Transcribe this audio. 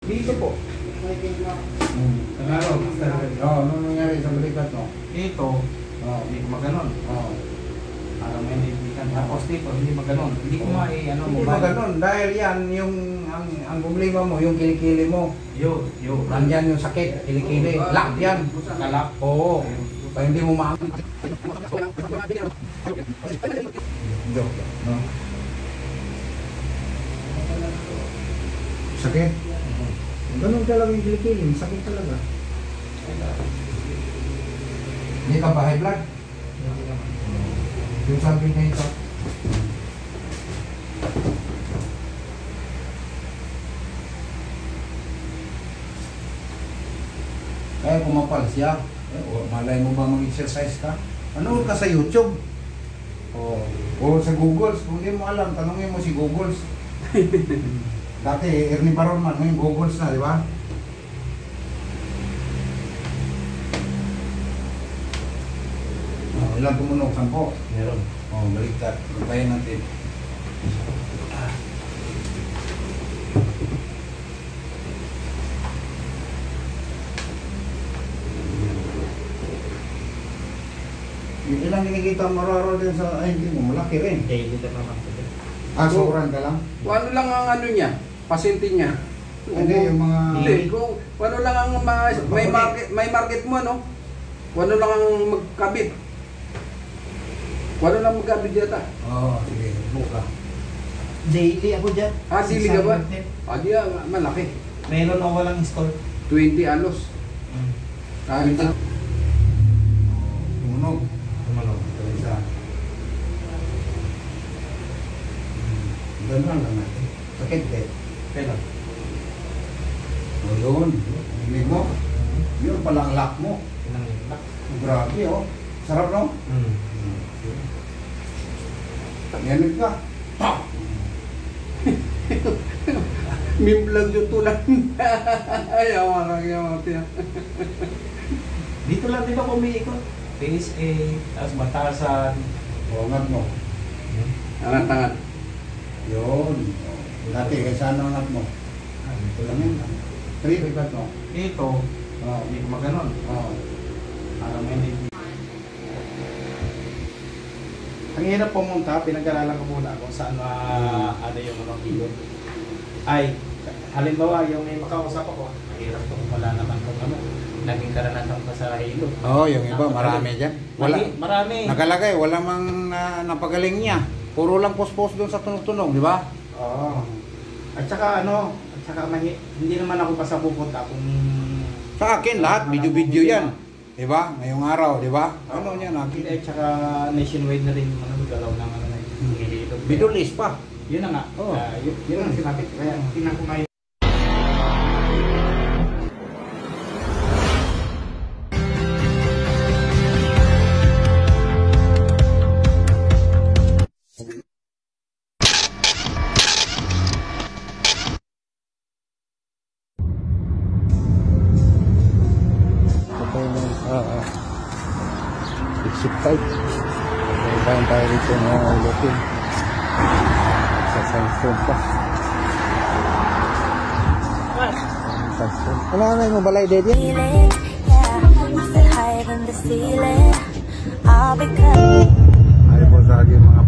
Dito po. Ano? Ano nangyari sa balikat mo? Dito, hindi ko maganon. Parang may nilibitan. Tapos dito, hindi maganon. Hindi ko ano mo. Hindi maganon. Dahil yan, yung ang problema mo, yung kilikili mo. Yun. Nandyan yung sakit, kilikili. Lock yan. Nakalak. Oo. Kaya hindi mo maangin. Joke. No? Sakit? Ganun talaga yung kilikili. Sakit talaga. Hindi ka ba high blood? Yung sabi na ito. Kaya kumapal siya. Malay mo ba mag-exercise ka? Ano ka sa YouTube? O sa Google. Kung hindi mo alam, tanongin mo si Google. Dati, Ernie Baronman, may Google na, di ba? Ilang tumunog? 10? Meron. Baliktad. Lupayin natin. Ilang kinikita mo raro din sa hindi mo, malaki rin. Daily na naman. Sobrang ka lang? Ano lang ang ano niya, pasyente niya. Hindi, yung mga... Hindi, kung ano lang ang may market mo, no? Ano lang ang magkabit. Ano lang magkabit yata. Sige, buka. Daily ako dyan. Daily ka ba? Di malaki. Meron o walang install. 20 alos. Kahit na. Tumunog. Ito isa. Ganun lang natin. Sakit eh. Pero? Yun. Hilig mo. Yun palang lock mo. Ilang lock? Grabe Sarap no? Yanit ka. Mimblog yung tulang. Ayaw ka. Dito lang din ako umiikot. PSA, tapos Batasan. Angat mo. Angat-angat. Yun. Dati, kaysa ano angat mo? Ito lang yun. 3 bigat mo. Dito, hindi ko maganon. Parang may nilibitan. Ang hirap pumunta, pinag-aralan ko muna kung saan ano yung mga kilo. Ay, halimbawa yung may makausap ako, mahirap kung wala naman kung ano, naging karanasan pa sa hilo. Yung iba, marami dyan. Marami. Nakalagay, wala mang napagaling niya. Puro lang post-post doon sa tunog-tunog, di ba? Oo. At saka hindi naman ako basta pupunta kung... Sa akin, lahat, video-video yan. Di ba? Ngayong araw, di ba? Ano yan akin? At saka nationwide na rin yung galaw ng ano na yung Video list pa. Yun na nga. Yun ang sinabi. Kaya tingnan ko ngayon. Kain tayo rito ng ulotin sa sandstone pa. Wala na yung balay dead yan. Ayaw po sa aking mga